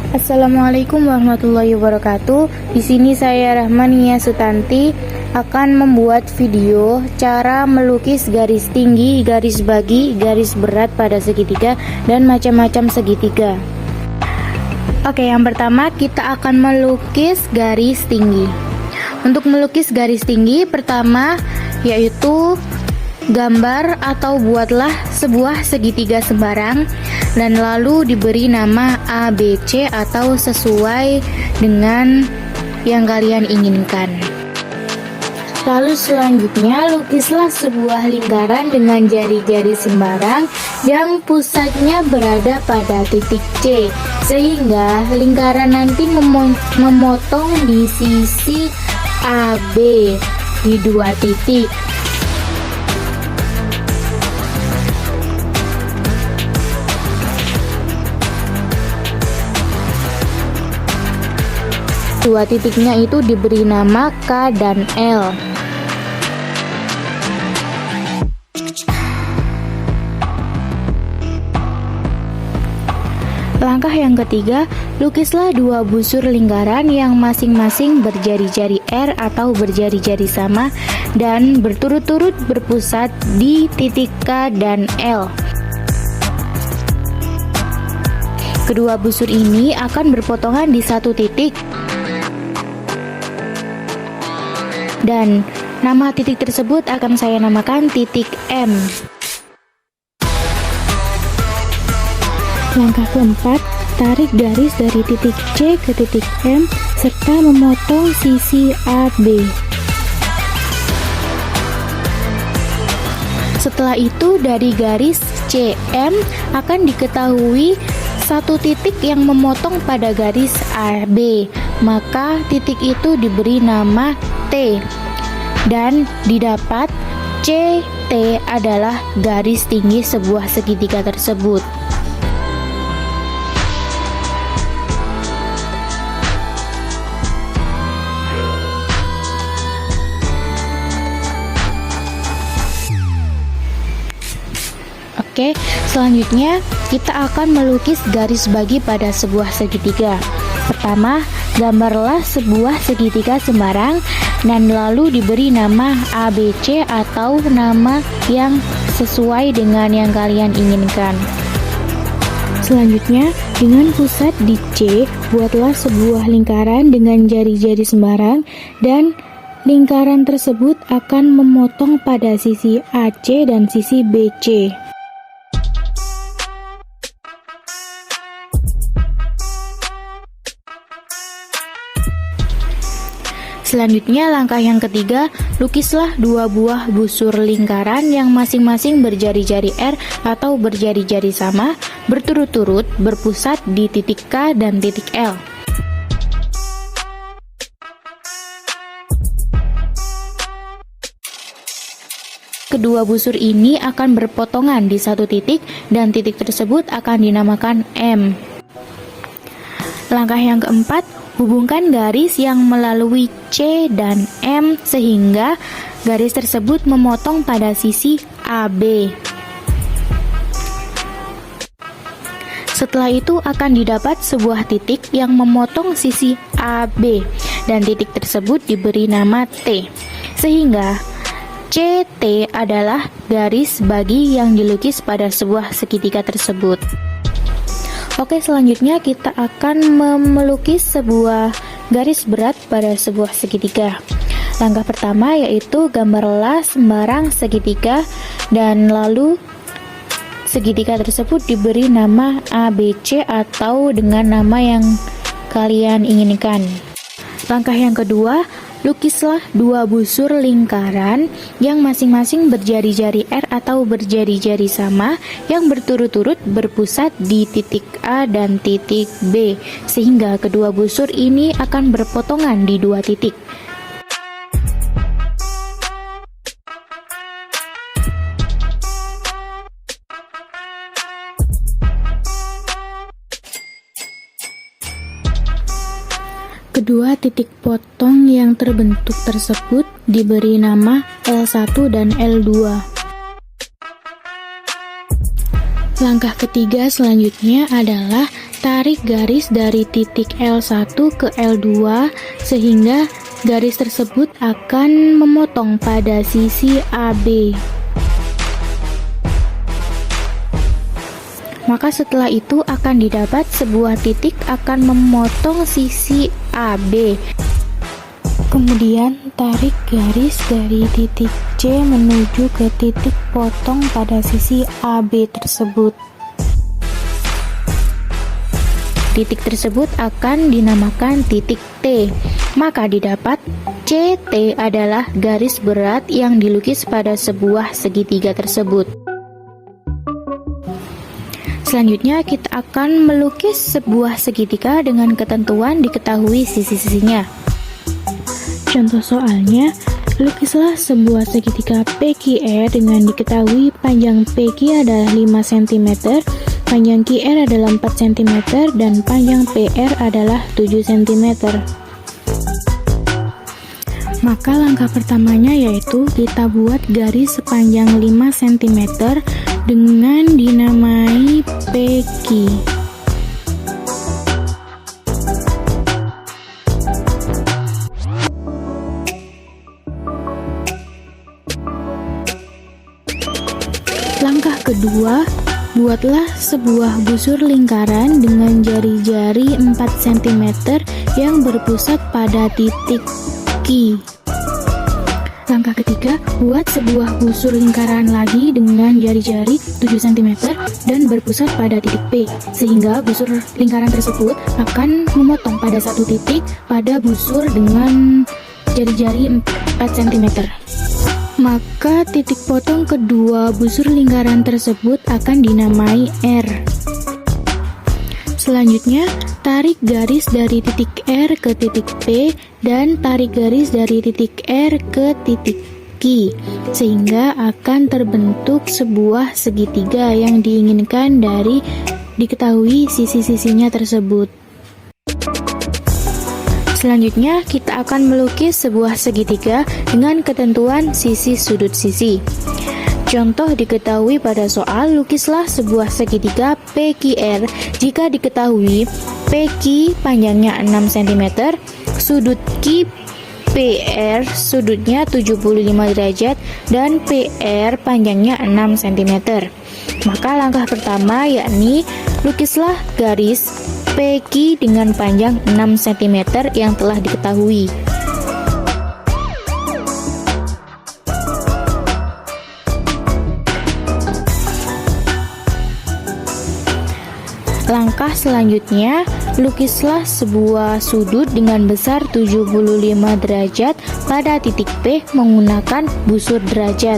Assalamualaikum warahmatullahi wabarakatuh. Di sini saya Rahmania Sutanti akan membuat video cara melukis garis tinggi, garis bagi, garis berat pada segitiga dan macam-macam segitiga. Oke, yang pertama kita akan melukis garis tinggi. Untuk melukis garis tinggi pertama yaitu gambar atau buatlah sebuah segitiga sembarang dan lalu diberi nama ABC atau sesuai dengan yang kalian inginkan. Lalu selanjutnya lukislah sebuah lingkaran dengan jari-jari sembarang yang pusatnya berada pada titik C, sehingga lingkaran nanti memotong di sisi AB di dua titik. Dua titiknya itu diberi nama K dan L. Langkah yang ketiga, lukislah dua busur lingkaran yang masing-masing berjari-jari R atau berjari-jari sama dan berturut-turut berpusat di titik K dan L. Kedua busur ini akan berpotongan di satu titik. Dan nama titik tersebut akan saya namakan titik M. Langkah keempat, tarik garis dari titik C ke titik M serta memotong sisi AB. Setelah itu dari garis CM akan diketahui satu titik yang memotong pada garis AB, maka titik itu diberi nama T dan didapat CT adalah garis tinggi sebuah segitiga tersebut. Oke, selanjutnya kita akan melukis garis bagi pada sebuah segitiga. Pertama, gambarlah sebuah segitiga sembarang dan lalu diberi nama ABC atau nama yang sesuai dengan yang kalian inginkan. Selanjutnya, dengan pusat di C, buatlah sebuah lingkaran dengan jari-jari sembarang dan lingkaran tersebut akan memotong pada sisi AC dan sisi BC. Selanjutnya langkah yang ketiga, lukislah dua buah busur lingkaran yang masing-masing berjari-jari R atau berjari-jari sama, berturut-turut berpusat di titik K dan titik L. Kedua busur ini akan berpotongan di satu titik dan titik tersebut akan dinamakan M. Langkah yang keempat, hubungkan garis yang melalui C dan M sehingga garis tersebut memotong pada sisi AB. Setelah itu akan didapat sebuah titik yang memotong sisi AB dan titik tersebut diberi nama T, sehingga CT adalah garis bagi yang dilukis pada sebuah segitiga tersebut. Oke, selanjutnya kita akan melukis sebuah garis berat pada sebuah segitiga. Langkah pertama yaitu gambarlah sembarang segitiga dan lalu segitiga tersebut diberi nama ABC atau dengan nama yang kalian inginkan. Langkah yang kedua, lukislah dua busur lingkaran yang masing-masing berjari-jari R atau berjari-jari sama yang berturut-turut berpusat di titik A dan titik B, sehingga kedua busur ini akan berpotongan di dua titik. Kedua titik potong yang terbentuk tersebut diberi nama L1 dan L2. Langkah ketiga selanjutnya adalah tarik garis dari titik L1 ke L2 sehingga garis tersebut akan memotong pada sisi AB. Maka setelah itu akan didapat sebuah titik akan memotong sisi AB. Kemudian tarik garis dari titik C menuju ke titik potong pada sisi AB tersebut. Titik tersebut akan dinamakan titik T. Maka didapat CT adalah garis berat yang dilukis pada sebuah segitiga tersebut. Selanjutnya kita akan melukis sebuah segitiga dengan ketentuan diketahui sisi-sisinya. Contoh soalnya, lukislah sebuah segitiga PQR dengan diketahui panjang PQ adalah 5 cm, panjang QR adalah 4 cm, dan panjang PR adalah 7 cm. Maka langkah pertamanya yaitu kita buat garis sepanjang 5 cm dengan dinamai PQ. Langkah kedua, buatlah sebuah busur lingkaran dengan jari-jari 4 cm yang berpusat pada titik Q. Langkah ketiga, buat sebuah busur lingkaran lagi dengan jari-jari 7 cm dan berpusat pada titik P, sehingga busur lingkaran tersebut akan memotong pada satu titik pada busur dengan jari-jari 4 cm. Maka titik potong kedua busur lingkaran tersebut akan dinamai R. Selanjutnya, tarik garis dari titik R ke titik P dan tarik garis dari titik R ke titik Q, sehingga akan terbentuk sebuah segitiga yang diinginkan dari diketahui sisi-sisinya tersebut. Selanjutnya, kita akan melukis sebuah segitiga dengan ketentuan sisi sudut sisi. Contoh diketahui pada soal, lukislah sebuah segitiga PQR jika diketahui PQ panjangnya 6 cm, sudut QPR sudutnya 75 derajat, dan PR panjangnya 6 cm. Maka langkah pertama yakni lukislah garis PQ dengan panjang 6 cm yang telah diketahui. Langkah selanjutnya, lukislah sebuah sudut dengan besar 75 derajat pada titik P menggunakan busur derajat.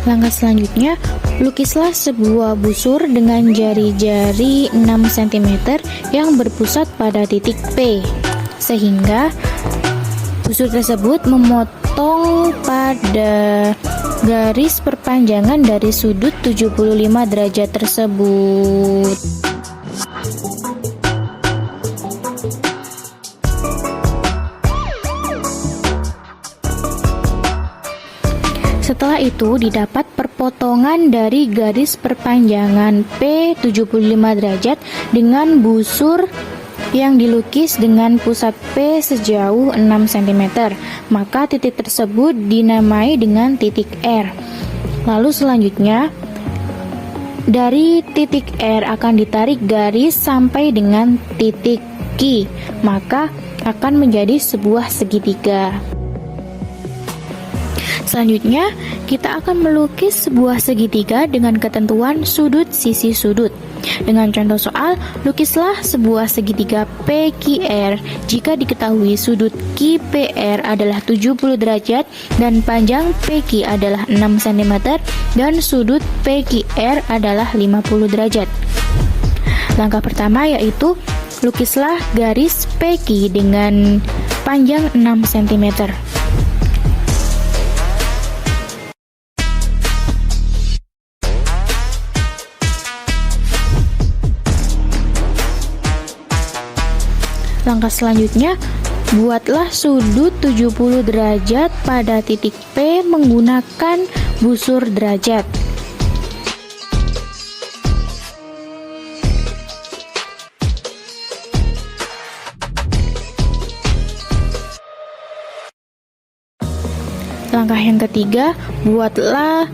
Langkah selanjutnya, lukislah sebuah busur dengan jari-jari 6 cm yang berpusat pada titik P, sehingga busur tersebut memotong pada garis perpanjangan dari sudut 75 derajat tersebut. Setelah itu didapat perpotongan dari garis perpanjangan P 75 derajat dengan busur yang dilukis dengan pusat P sejauh 6 cm. Maka titik tersebut dinamai dengan titik R. Lalu selanjutnya dari titik R akan ditarik garis sampai dengan titik Q, maka akan menjadi sebuah segitiga. Selanjutnya, kita akan melukis sebuah segitiga dengan ketentuan sudut sisi sudut. Dengan contoh soal, lukislah sebuah segitiga PQR jika diketahui sudut QPR adalah 70 derajat dan panjang PQ adalah 6 cm dan sudut PQR adalah 50 derajat. Langkah pertama yaitu lukislah garis PQ dengan panjang 6 cm. Langkah selanjutnya, buatlah sudut 70 derajat pada titik P menggunakan busur derajat. Langkah yang ketiga, buatlah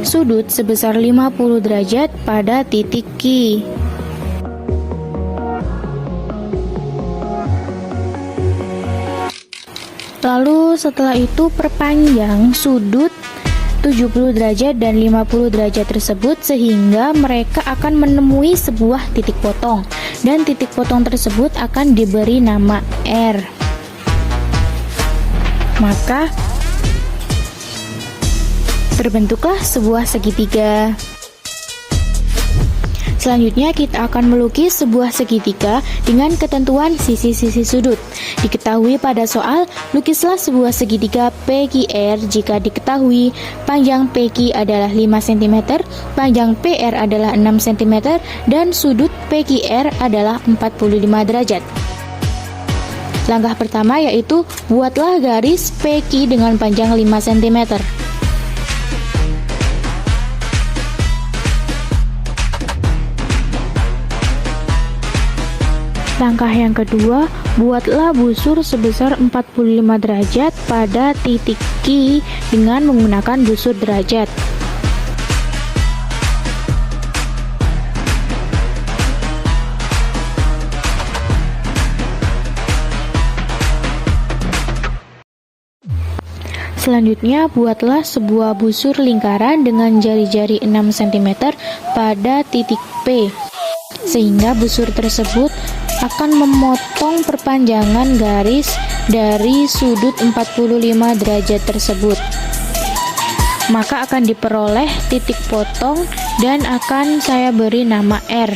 sudut sebesar 50 derajat pada titik Q. Lalu setelah itu perpanjang sudut 70 derajat dan 50 derajat tersebut sehingga mereka akan menemui sebuah titik potong, dan titik potong tersebut akan diberi nama R. Maka terbentuklah sebuah segitiga. Selanjutnya kita akan melukis sebuah segitiga dengan ketentuan sisi-sisi sudut. Diketahui pada soal, lukislah sebuah segitiga PQR jika diketahui panjang PQ adalah 5 cm, panjang PR adalah 6 cm, dan sudut PQR adalah 45 derajat. Langkah pertama yaitu buatlah garis PQ dengan panjang 5 cm. Langkah yang kedua, buatlah busur sebesar 45 derajat pada titik Q dengan menggunakan busur derajat. Selanjutnya, buatlah sebuah busur lingkaran dengan jari-jari 6 cm pada titik P, sehingga busur tersebut akan memotong perpanjangan garis dari sudut 45 derajat tersebut. Maka akan diperoleh titik potong dan akan saya beri nama R.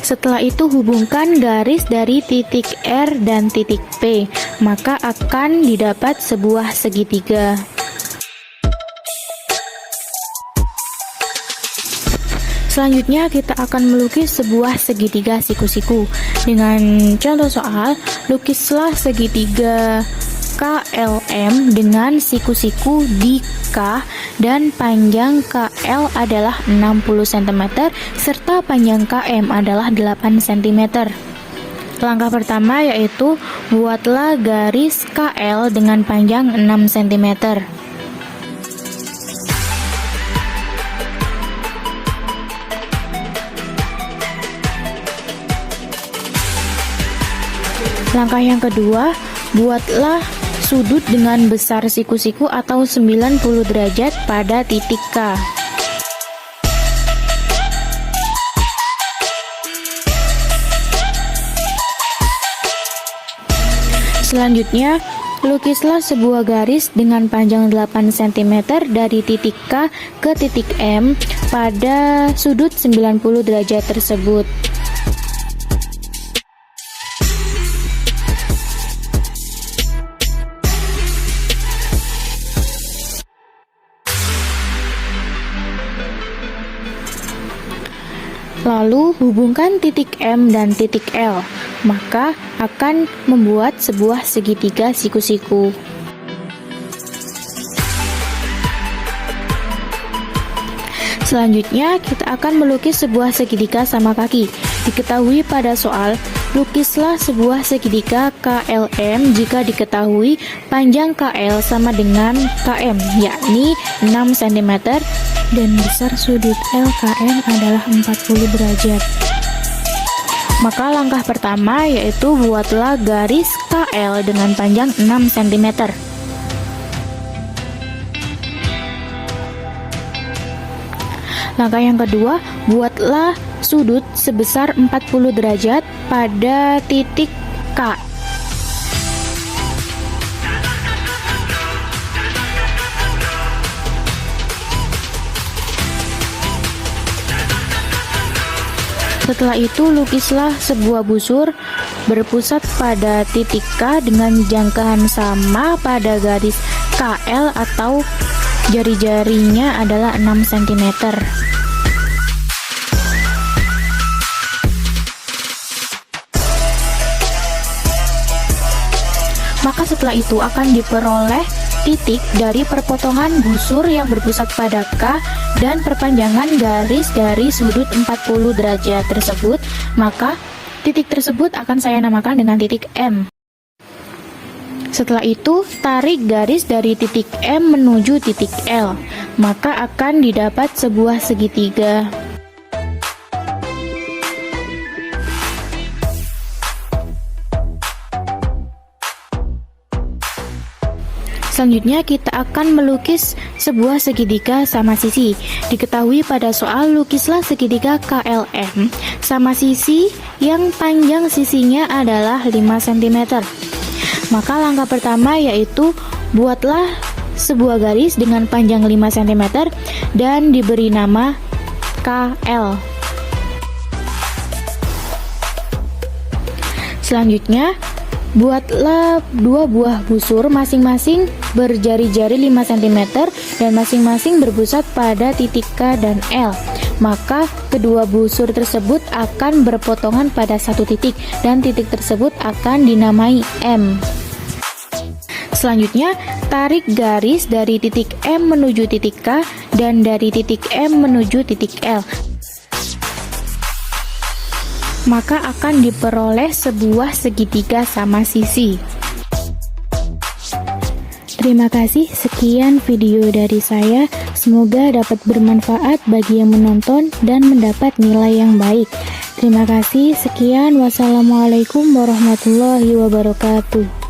Setelah itu hubungkan garis dari titik R dan titik P, maka akan didapat sebuah segitiga. Selanjutnya kita akan melukis sebuah segitiga siku-siku. Dengan contoh soal, lukislah segitiga KLM dengan siku-siku di K dan panjang KL adalah 60 cm serta panjang KM adalah 8 cm. Langkah pertama yaitu buatlah garis KL dengan panjang 6 cm. Langkah yang kedua, buatlah sudut dengan besar siku-siku atau 90 derajat pada titik K. Selanjutnya, lukislah sebuah garis dengan panjang 8 cm dari titik K ke titik M pada sudut 90 derajat tersebut. Lalu hubungkan titik M dan titik L, maka akan membuat sebuah segitiga siku-siku. Selanjutnya kita akan melukis sebuah segitiga sama kaki. Diketahui pada soal, lukislah sebuah segitiga KLM jika diketahui panjang KL sama dengan KM, yakni 6 cm, dan besar sudut LKM adalah 40 derajat. Maka langkah pertama yaitu buatlah garis KL dengan panjang 6 cm. Langkah yang kedua, buatlah sudut sebesar 40 derajat pada titik K. Setelah itu lukislah sebuah busur berpusat pada titik K dengan jangkauan sama pada garis KL atau jari-jarinya adalah 6 cm. setelah itu akan diperoleh titik dari perpotongan busur yang berpusat pada K dan perpanjangan garis dari sudut 40 derajat tersebut, maka titik tersebut akan saya namakan dengan titik M. Setelah itu, tarik garis dari titik M menuju titik L, maka akan didapat sebuah segitiga. Selanjutnya kita akan melukis sebuah segitiga sama sisi. Diketahui pada soal lukislah segitiga KLM sama sisi yang panjang sisinya adalah 5 cm. Maka langkah pertama yaitu buatlah sebuah garis dengan panjang 5 cm dan diberi nama KL. Selanjutnya, buatlah dua buah busur masing-masing berjari-jari 5 cm dan masing-masing berpusat pada titik K dan L. Maka kedua busur tersebut akan berpotongan pada satu titik dan titik tersebut akan dinamai M. Selanjutnya, tarik garis dari titik M menuju titik K dan dari titik M menuju titik L. Maka akan diperoleh sebuah segitiga sama sisi. Terima kasih, sekian video dari saya. Semoga dapat bermanfaat bagi yang menonton dan mendapat nilai yang baik. Terima kasih, sekian. Wassalamualaikum warahmatullahi wabarakatuh.